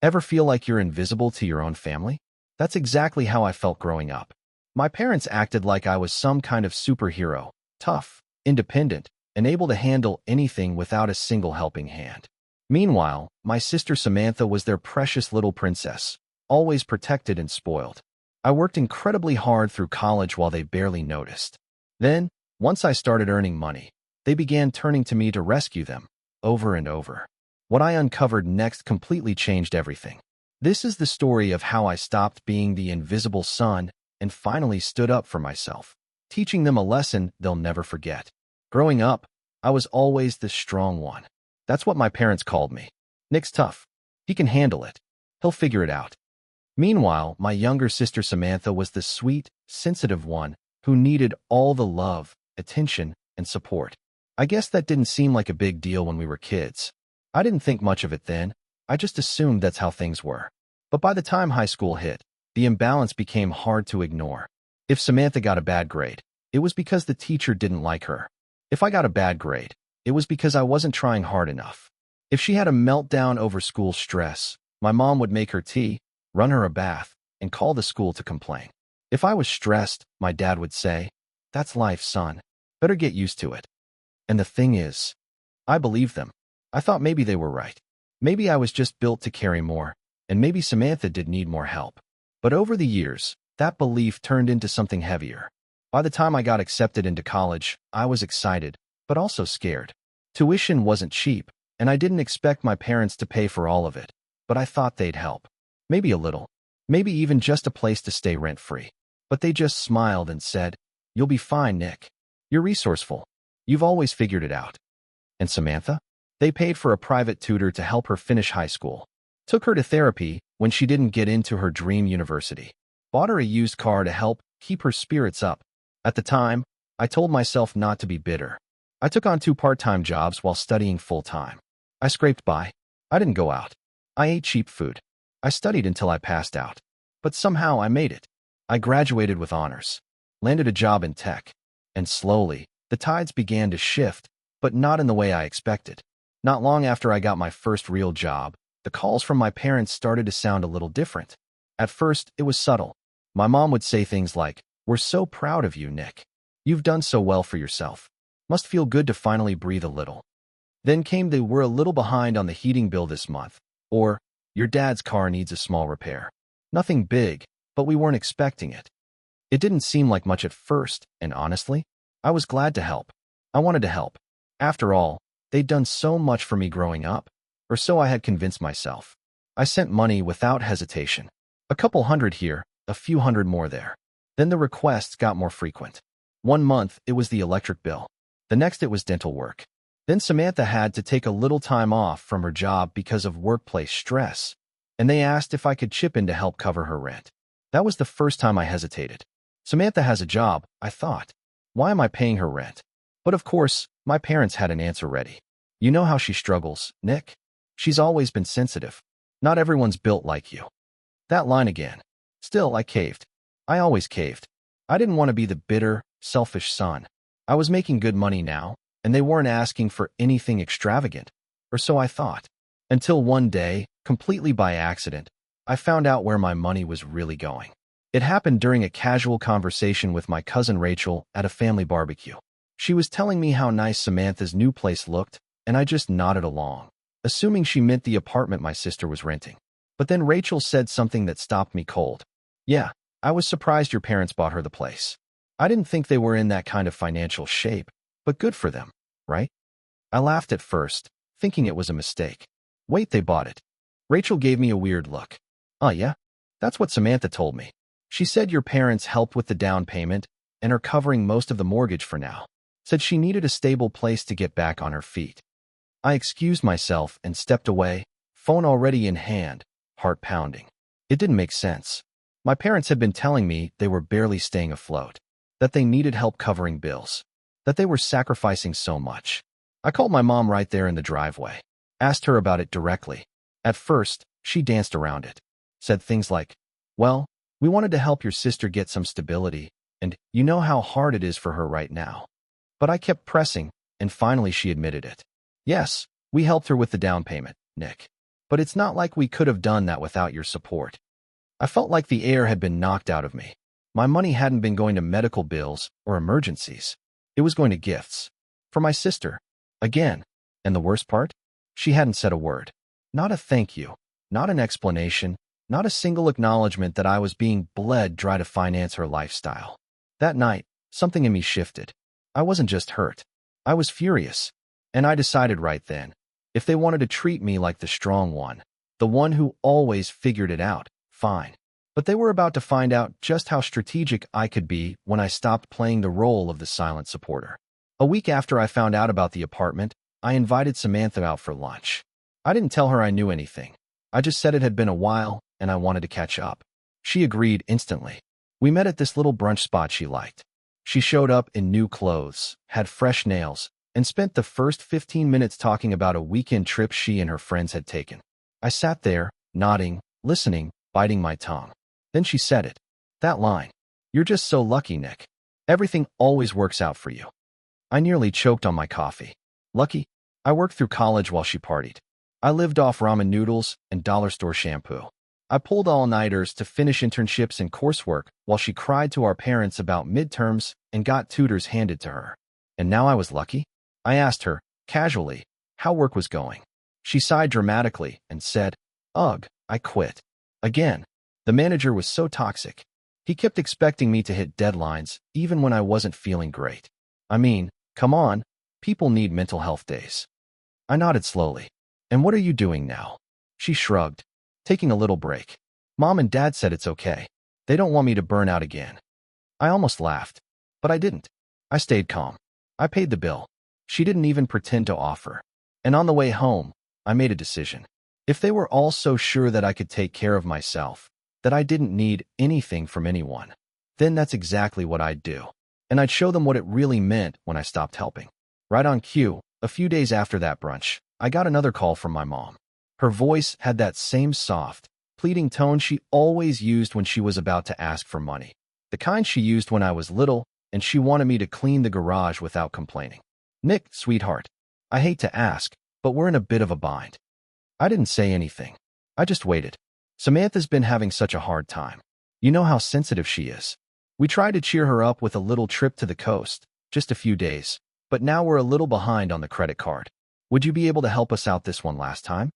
Ever feel like you're invisible to your own family? That's exactly how I felt growing up. My parents acted like I was some kind of superhero, tough, independent, and able to handle anything without a single helping hand. Meanwhile, my sister Samantha was their precious little princess, always protected and spoiled. I worked incredibly hard through college while they barely noticed. Then, once I started earning money, they began turning to me to rescue them, over and over. What I uncovered next completely changed everything. This is the story of how I stopped being the invisible son and finally stood up for myself, teaching them a lesson they'll never forget. Growing up, I was always the strong one. That's what my parents called me. Nick's tough. He can handle it. He'll figure it out. Meanwhile, my younger sister Samantha was the sweet, sensitive one who needed all the love, attention, and support. I guess that didn't seem like a big deal when we were kids. I didn't think much of it then. I just assumed that's how things were. But by the time high school hit, the imbalance became hard to ignore. If Samantha got a bad grade, it was because the teacher didn't like her. If I got a bad grade, it was because I wasn't trying hard enough. If she had a meltdown over school stress, my mom would make her tea, run her a bath, and call the school to complain. If I was stressed, my dad would say, "That's life, son. Better get used to it." And the thing is, I believed them. I thought maybe they were right. Maybe I was just built to carry more, and maybe Samantha did need more help. But over the years, that belief turned into something heavier. By the time I got accepted into college, I was excited, but also scared. Tuition wasn't cheap, and I didn't expect my parents to pay for all of it, but I thought they'd help. Maybe a little. Maybe even just a place to stay rent-free. But they just smiled and said, "You'll be fine, Nick. You're resourceful. You've always figured it out." And Samantha? They paid for a private tutor to help her finish high school, took her to therapy when she didn't get into her dream university, bought her a used car to help keep her spirits up. At the time, I told myself not to be bitter. I took on 2 part-time jobs while studying full-time. I scraped by. I didn't go out. I ate cheap food. I studied until I passed out. But somehow I made it. I graduated with honors, landed a job in tech, and slowly, the tides began to shift, but not in the way I expected. Not long after I got my first real job, the calls from my parents started to sound a little different. At first, it was subtle. My mom would say things like, "We're so proud of you, Nick. You've done so well for yourself. Must feel good to finally breathe a little." Then came the "We're a little behind on the heating bill this month," or "Your dad's car needs a small repair." Nothing big, but we weren't expecting it. It didn't seem like much at first, and honestly, I was glad to help. I wanted to help. After all, they'd done so much for me growing up, or so I had convinced myself. I sent money without hesitation. A couple hundred here, a few hundred more there. Then the requests got more frequent. One month, it was the electric bill. The next, it was dental work. Then Samantha had to take a little time off from her job because of workplace stress, and they asked if I could chip in to help cover her rent. That was the first time I hesitated. Samantha has a job, I thought. Why am I paying her rent? But of course, my parents had an answer ready. "You know how she struggles, Nick. She's always been sensitive. Not everyone's built like you." That line again. Still, I caved. I always caved. I didn't want to be the bitter, selfish son. I was making good money now, and they weren't asking for anything extravagant, or so I thought. Until one day, completely by accident, I found out where my money was really going. It happened during a casual conversation with my cousin Rachel at a family barbecue. She was telling me how nice Samantha's new place looked, and I just nodded along, assuming she meant the apartment my sister was renting. But then Rachel said something that stopped me cold. "Yeah, I was surprised your parents bought her the place. I didn't think they were in that kind of financial shape, but good for them, right?" I laughed at first, thinking it was a mistake. "Wait, they bought it?" Rachel gave me a weird look. "Oh yeah? That's what Samantha told me. She said your parents helped with the down payment and are covering most of the mortgage for now. Said she needed a stable place to get back on her feet." I excused myself and stepped away, phone already in hand, heart pounding. It didn't make sense. My parents had been telling me they were barely staying afloat, that they needed help covering bills, that they were sacrificing so much. I called my mom right there in the driveway, asked her about it directly. At first, she danced around it, said things like, "Well, we wanted to help your sister get some stability, and you know how hard it is for her right now." But I kept pressing, and finally she admitted it. "Yes, we helped her with the down payment, Nick. but it's not like we could have done that without your support. I felt like the air had been knocked out of me. My money hadn't been going to medical bills or emergencies. It was going to gifts. For my sister. Again. And the worst part? She hadn't said a word. Not a thank you. Not an explanation. Not a single acknowledgement that I was being bled dry to finance her lifestyle. That night, something in me shifted. I wasn't just hurt. I was furious. And I decided right then, if they wanted to treat me like the strong one, the one who always figured it out, fine. But they were about to find out just how strategic I could be when I stopped playing the role of the silent supporter. A week after I found out about the apartment, I invited Samantha out for lunch. I didn't tell her I knew anything. I just said it had been a while and I wanted to catch up. She agreed instantly. We met at this little brunch spot she liked. She showed up in new clothes, had fresh nails, and spent the first 15 minutes talking about a weekend trip she and her friends had taken. I sat there, nodding, listening, biting my tongue. Then she said it. That line. You're just so lucky, Nick. Everything always works out for you. I nearly choked on my coffee. Lucky? I worked through college while she partied. I lived off ramen noodles and dollar store shampoo. I pulled all-nighters to finish internships and coursework while she cried to our parents about midterms and got tutors handed to her. And now I was lucky? I asked her, casually, how work was going. She sighed dramatically and said, "Ugh, I quit." Again. The manager was so toxic. He kept expecting me to hit deadlines even when I wasn't feeling great. I mean, come on, people need mental health days. I nodded slowly. And what are you doing now? She shrugged, taking a little break. Mom and Dad said it's okay. They don't want me to burn out again. I almost laughed, but I didn't. I stayed calm. I paid the bill. She didn't even pretend to offer. And on the way home, I made a decision. If they were all so sure that I could take care of myself, that I didn't need anything from anyone, then that's exactly what I'd do. And I'd show them what it really meant when I stopped helping. Right on cue, a few days after that brunch, I got another call from my mom. Her voice had that same soft, pleading tone she always used when she was about to ask for money. The kind she used when I was little, and she wanted me to clean the garage without complaining. Nick, sweetheart, I hate to ask, but we're in a bit of a bind. I didn't say anything. I just waited. Samantha's been having such a hard time. You know how sensitive she is. We tried to cheer her up with a little trip to the coast, just a few days, but now we're a little behind on the credit card. Would you be able to help us out this one last time?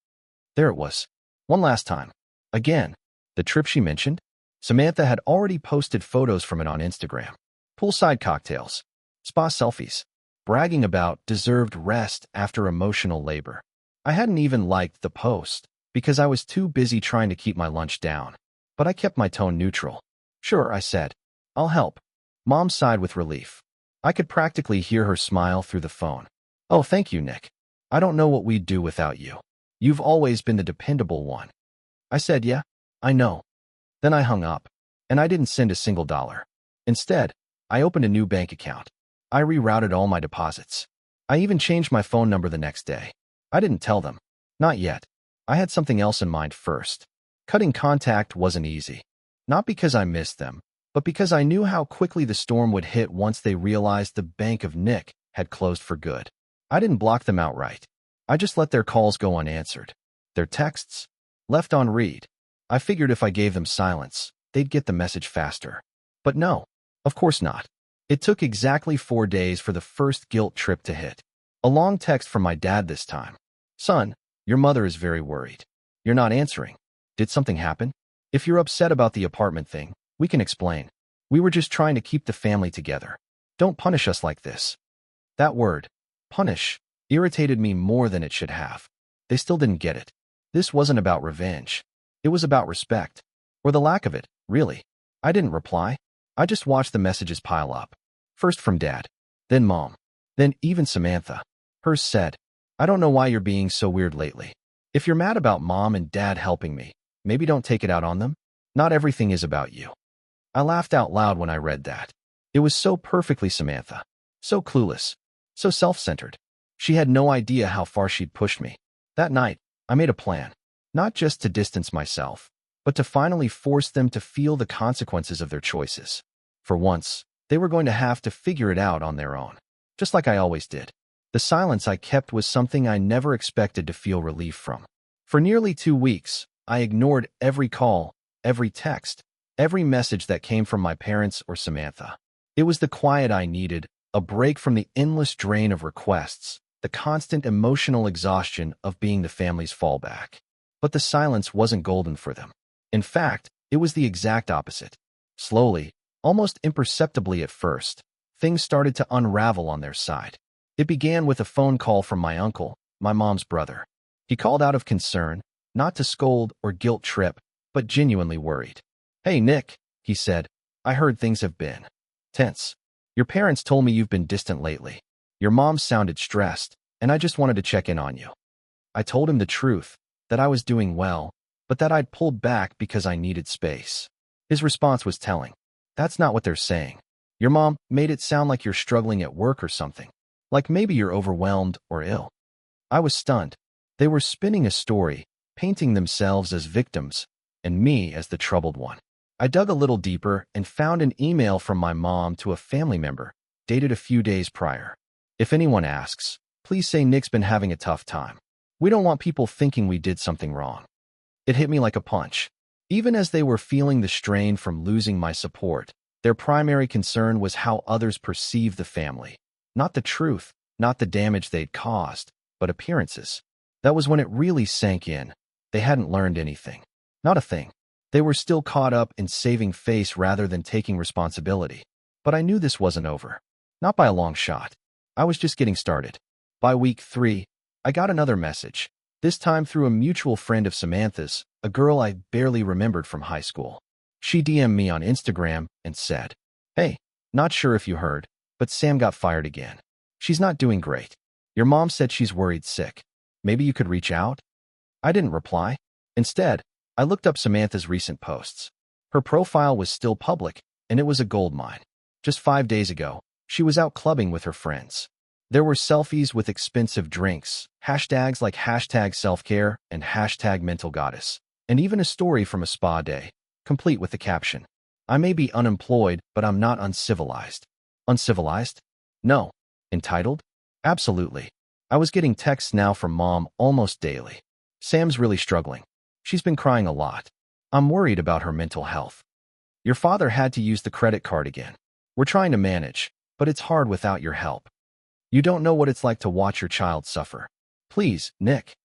There it was. One last time. Again. The trip she mentioned? Samantha had already posted photos from it on Instagram. Poolside cocktails. Spa selfies. Bragging about deserved rest after emotional labor. I hadn't even liked the post, because I was too busy trying to keep my lunch down. But I kept my tone neutral. Sure, I said. I'll help. Mom sighed with relief. I could practically hear her smile through the phone. Oh, thank you, Nick. I don't know what we'd do without you. You've always been the dependable one. I said, yeah, I know. Then I hung up, and I didn't send a single dollar. Instead, I opened a new bank account. I rerouted all my deposits. I even changed my phone number the next day. I didn't tell them. Not yet. I had something else in mind first. Cutting contact wasn't easy. Not because I missed them, but because I knew how quickly the storm would hit once they realized the Bank of Nick had closed for good. I didn't block them outright. I just let their calls go unanswered. Their texts left on read. I figured if I gave them silence, they'd get the message faster. But no, of course not. It took exactly 4 days for the first guilt trip to hit. A long text from my dad this time. Son, your mother is very worried. You're not answering. Did something happen? If you're upset about the apartment thing, we can explain. We were just trying to keep the family together. Don't punish us like this. That word, punish, irritated me more than it should have. They still didn't get it. This wasn't about revenge. It was about respect. Or the lack of it, really. I didn't reply. I just watched the messages pile up. First from Dad, then Mom, then even Samantha. Hers said, I don't know why you're being so weird lately. If you're mad about Mom and Dad helping me, maybe don't take it out on them. Not everything is about you. I laughed out loud when I read that. It was so perfectly Samantha. So clueless. So self-centered. She had no idea how far she'd pushed me. That night, I made a plan. Not just to distance myself, but to finally force them to feel the consequences of their choices. For once, they were going to have to figure it out on their own. Just like I always did. The silence I kept was something I never expected to feel relief from. For nearly 2 weeks, I ignored every call, every text, every message that came from my parents or Samantha. It was the quiet I needed, a break from the endless drain of requests, the constant emotional exhaustion of being the family's fallback. But the silence wasn't golden for them. In fact, it was the exact opposite. Slowly, almost imperceptibly at first, things started to unravel on their side. It began with a phone call from my uncle, my mom's brother. He called out of concern, not to scold or guilt trip, but genuinely worried. "Hey, Nick," he said, "I heard things have been tense. Your parents told me you've been distant lately. Your mom sounded stressed, and I just wanted to check in on you." I told him the truth, that I was doing well, but that I'd pulled back because I needed space. His response was telling. "That's not what they're saying. Your mom made it sound like you're struggling at work or something. Like maybe you're overwhelmed or ill." I was stunned. They were spinning a story, painting themselves as victims, and me as the troubled one. I dug a little deeper and found an email from my mom to a family member, dated a few days prior. "If anyone asks, please say Nick's been having a tough time. We don't want people thinking we did something wrong." It hit me like a punch. Even as they were feeling the strain from losing my support, their primary concern was how others perceived the family. Not the truth, not the damage they'd caused, but appearances. That was when it really sank in. They hadn't learned anything. Not a thing. They were still caught up in saving face rather than taking responsibility. But I knew this wasn't over. Not by a long shot. I was just getting started. By week 3, I got another message, this time through a mutual friend of Samantha's, a girl I barely remembered from high school. She DM'd me on Instagram and said, "Hey, not sure if you heard, but Sam got fired again. She's not doing great. Your mom said she's worried sick. Maybe you could reach out?" I didn't reply. Instead, I looked up Samantha's recent posts. Her profile was still public, and it was a goldmine. Just 5 days ago, she was out clubbing with her friends. There were selfies with expensive drinks, hashtags like #selfcare and #mentalgoddess, and even a story from a spa day, complete with the caption, "I may be unemployed, but I'm not uncivilized." Uncivilized? No. Entitled? Absolutely. I was getting texts now from Mom almost daily. "Sam's really struggling. She's been crying a lot. I'm worried about her mental health. Your father had to use the credit card again. We're trying to manage, but it's hard without your help. You don't know what it's like to watch your child suffer. Please, Nick."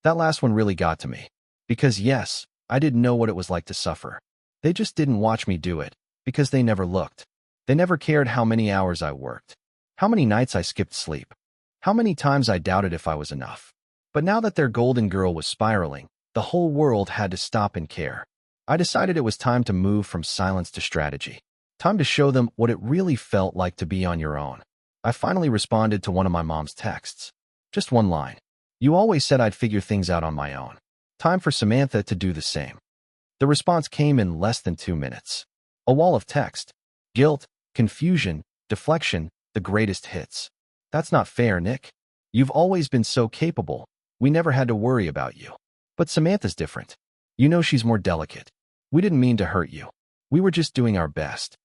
That last one really got to me. Because yes, I didn't know what it was like to suffer. They just didn't watch me do it, because they never looked. They never cared how many hours I worked, how many nights I skipped sleep, how many times I doubted if I was enough. But now that their golden girl was spiraling, the whole world had to stop and care. I decided it was time to move from silence to strategy. Time to show them what it really felt like to be on your own. I finally responded to one of my mom's texts. Just one line. "You always said I'd figure things out on my own. Time for Samantha to do the same." The response came in less than 2 minutes. A wall of text. Guilt, confusion, deflection, the greatest hits. "That's not fair, Nick. You've always been so capable. We never had to worry about you. But Samantha's different. You know she's more delicate. We didn't mean to hurt you. We were just doing our best.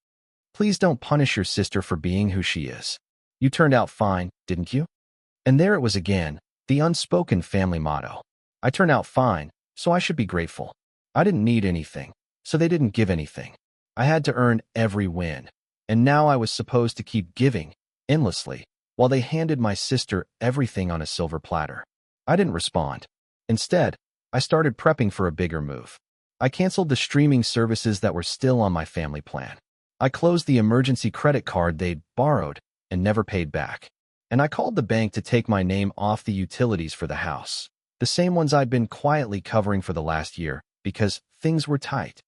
Please don't punish your sister for being who she is. You turned out fine, didn't you?" And there it was again, the unspoken family motto. I turned out fine, so I should be grateful. I didn't need anything, so they didn't give anything. I had to earn every win. And now I was supposed to keep giving, endlessly, while they handed my sister everything on a silver platter. I didn't respond. Instead, I started prepping for a bigger move. I canceled the streaming services that were still on my family plan. I closed the emergency credit card they'd borrowed and never paid back. And I called the bank to take my name off the utilities for the house, the same ones I'd been quietly covering for the last year, because things were tight.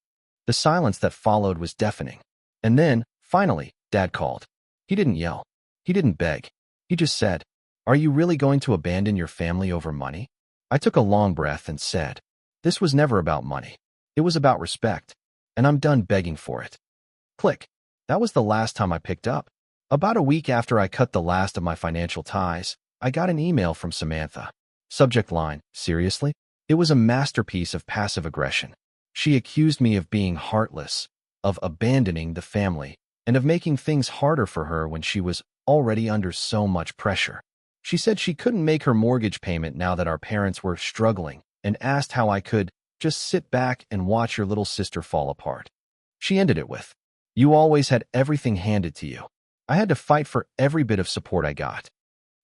The silence that followed was deafening. And then, finally, Dad called. He didn't yell. He didn't beg. He just said, "Are you really going to abandon your family over money?" I took a long breath and said, "This was never about money. It was about respect, and I'm done begging for it." Click. That was the last time I picked up. About a week after I cut the last of my financial ties, I got an email from Samantha. Subject line, "Seriously?" It was a masterpiece of passive aggression. She accused me of being heartless, of abandoning the family, and of making things harder for her when she was already under so much pressure. She said she couldn't make her mortgage payment now that our parents were struggling, and asked how I could just sit back and watch your little sister fall apart. She ended it with, "You always had everything handed to you. I had to fight for every bit of support I got."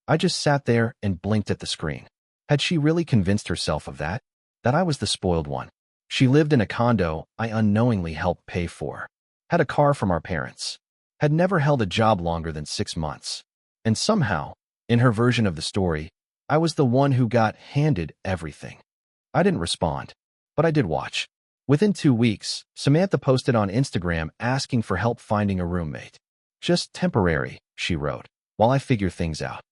I just sat there and blinked at the screen. Had she really convinced herself of that? That I was the spoiled one? She lived in a condo I unknowingly helped pay for, had a car from our parents, had never held a job longer than 6 months. And somehow, in her version of the story, I was the one who got handed everything. I didn't respond, but I did watch. Within 2 weeks, Samantha posted on Instagram asking for help finding a roommate. "Just temporary," she wrote, "while I figure things out."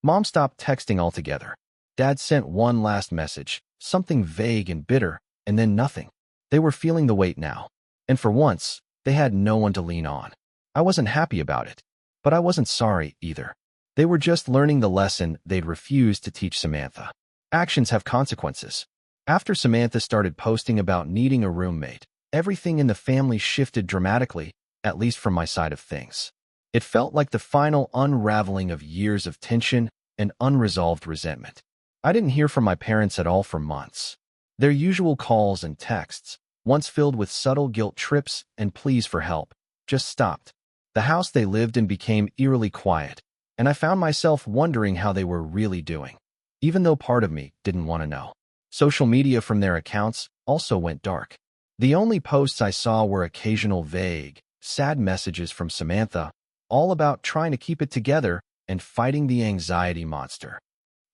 Mom stopped texting altogether. Dad sent one last message, something vague and bitter, and then nothing. They were feeling the weight now. And for once, they had no one to lean on. I wasn't happy about it, but I wasn't sorry either. They were just learning the lesson they'd refused to teach Samantha. Actions have consequences. After Samantha started posting about needing a roommate, everything in the family shifted dramatically, at least from my side of things. It felt like the final unraveling of years of tension and unresolved resentment. I didn't hear from my parents at all for months. Their usual calls and texts, once filled with subtle guilt trips and pleas for help, just stopped. The house they lived in became eerily quiet, and I found myself wondering how they were really doing, even though part of me didn't want to know. Social media from their accounts also went dark. The only posts I saw were occasional vague, sad messages from Samantha, all about trying to keep it together and fighting the anxiety monster.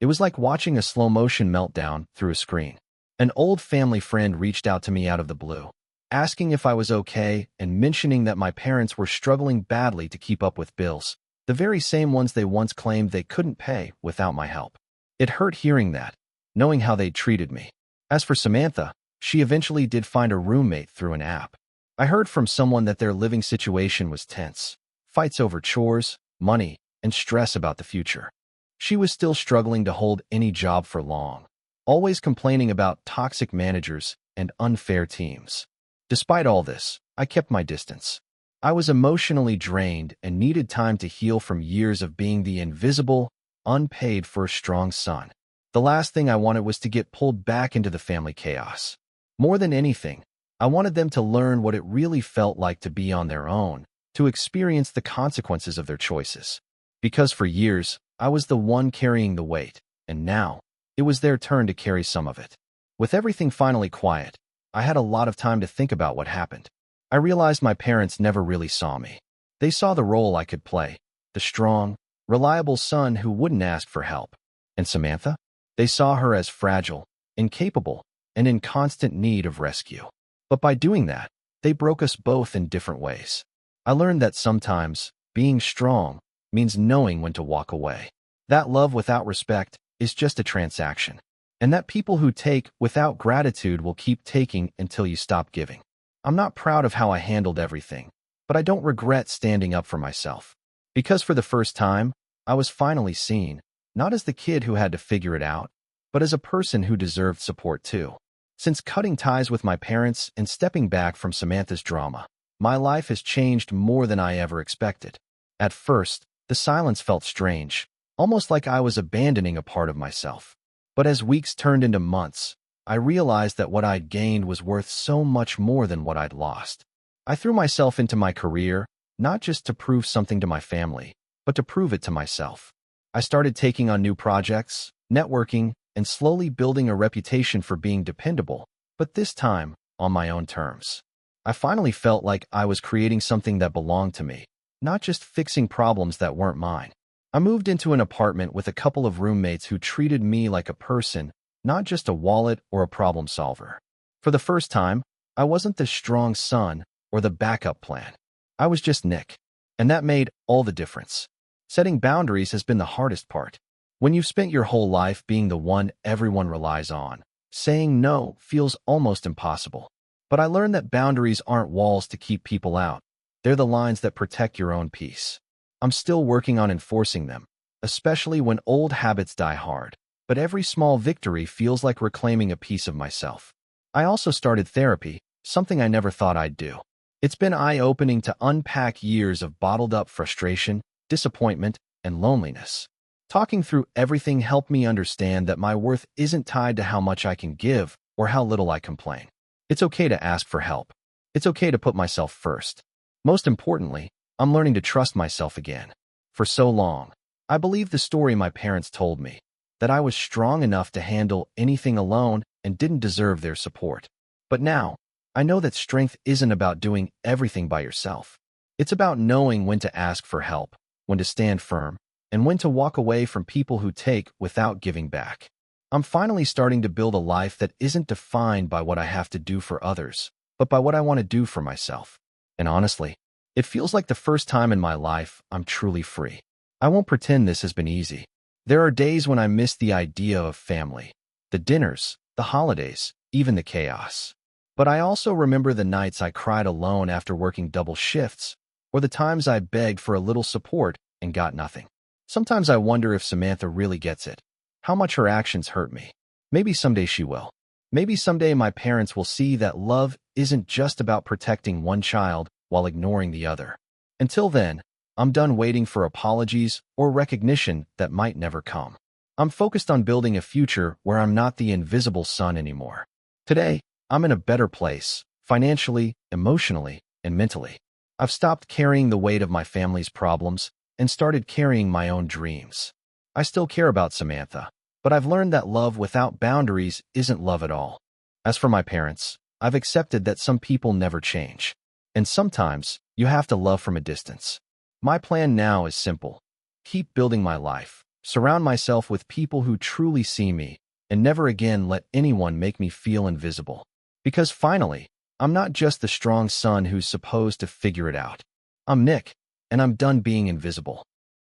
It was like watching a slow-motion meltdown through a screen. An old family friend reached out to me out of the blue, asking if I was okay and mentioning that my parents were struggling badly to keep up with bills, the very same ones they once claimed they couldn't pay without my help. It hurt hearing that, knowing how they'd treated me. As for Samantha, she eventually did find a roommate through an app. I heard from someone that their living situation was tense. Fights over chores, money, and stress about the future. She was still struggling to hold any job for long, always complaining about toxic managers and unfair teams. Despite all this, I kept my distance. I was emotionally drained and needed time to heal from years of being the invisible, unpaid for strong son. The last thing I wanted was to get pulled back into the family chaos. More than anything, I wanted them to learn what it really felt like to be on their own, to experience the consequences of their choices. Because for years, I was the one carrying the weight, and now, it was their turn to carry some of it. With everything finally quiet, I had a lot of time to think about what happened. I realized my parents never really saw me. They saw the role I could play, the strong, reliable son who wouldn't ask for help. And Samantha? They saw her as fragile, incapable, and in constant need of rescue. But by doing that, they broke us both in different ways. I learned that sometimes, being strong means knowing when to walk away. That love without respect is just a transaction. And that people who take without gratitude will keep taking until you stop giving. I'm not proud of how I handled everything, but I don't regret standing up for myself. Because for the first time, I was finally seen, not as the kid who had to figure it out, but as a person who deserved support too. Since cutting ties with my parents and stepping back from Samantha's drama, my life has changed more than I ever expected. At first, the silence felt strange, almost like I was abandoning a part of myself. But as weeks turned into months, I realized that what I'd gained was worth so much more than what I'd lost. I threw myself into my career, not just to prove something to my family, but to prove it to myself. I started taking on new projects, networking, and slowly building a reputation for being dependable, but this time, on my own terms. I finally felt like I was creating something that belonged to me, not just fixing problems that weren't mine. I moved into an apartment with a couple of roommates who treated me like a person, not just a wallet or a problem solver. For the first time, I wasn't the strong son or the backup plan. I was just Nick, and that made all the difference. Setting boundaries has been the hardest part. When you've spent your whole life being the one everyone relies on, saying no feels almost impossible. But I learned that boundaries aren't walls to keep people out. They're the lines that protect your own peace. I'm still working on enforcing them, especially when old habits die hard, but every small victory feels like reclaiming a piece of myself. I also started therapy, something I never thought I'd do. It's been eye-opening to unpack years of bottled-up frustration, disappointment, and loneliness. Talking through everything helped me understand that my worth isn't tied to how much I can give or how little I complain. It's okay to ask for help. It's okay to put myself first. Most importantly, I'm learning to trust myself again. For so long, I believed the story my parents told me, that I was strong enough to handle anything alone and didn't deserve their support. But now, I know that strength isn't about doing everything by yourself. It's about knowing when to ask for help, when to stand firm, and when to walk away from people who take without giving back. I'm finally starting to build a life that isn't defined by what I have to do for others, but by what I want to do for myself. And honestly, it feels like the first time in my life I'm truly free. I won't pretend this has been easy. There are days when I miss the idea of family, the dinners, the holidays, even the chaos. But I also remember the nights I cried alone after working double shifts, or the times I begged for a little support and got nothing. Sometimes I wonder if Samantha really gets it, how much her actions hurt me. Maybe someday she will. Maybe someday my parents will see that love isn't just about protecting one child while ignoring the other. Until then, I'm done waiting for apologies or recognition that might never come. I'm focused on building a future where I'm not the invisible son anymore. Today, I'm in a better place, financially, emotionally, and mentally. I've stopped carrying the weight of my family's problems and started carrying my own dreams. I still care about Samantha, but I've learned that love without boundaries isn't love at all. As for my parents, I've accepted that some people never change, and sometimes you have to love from a distance. My plan now is simple. Keep building my life, surround myself with people who truly see me, and never again let anyone make me feel invisible. Because finally, I'm not just the strong son who's supposed to figure it out. I'm Nick, and I'm done being invisible.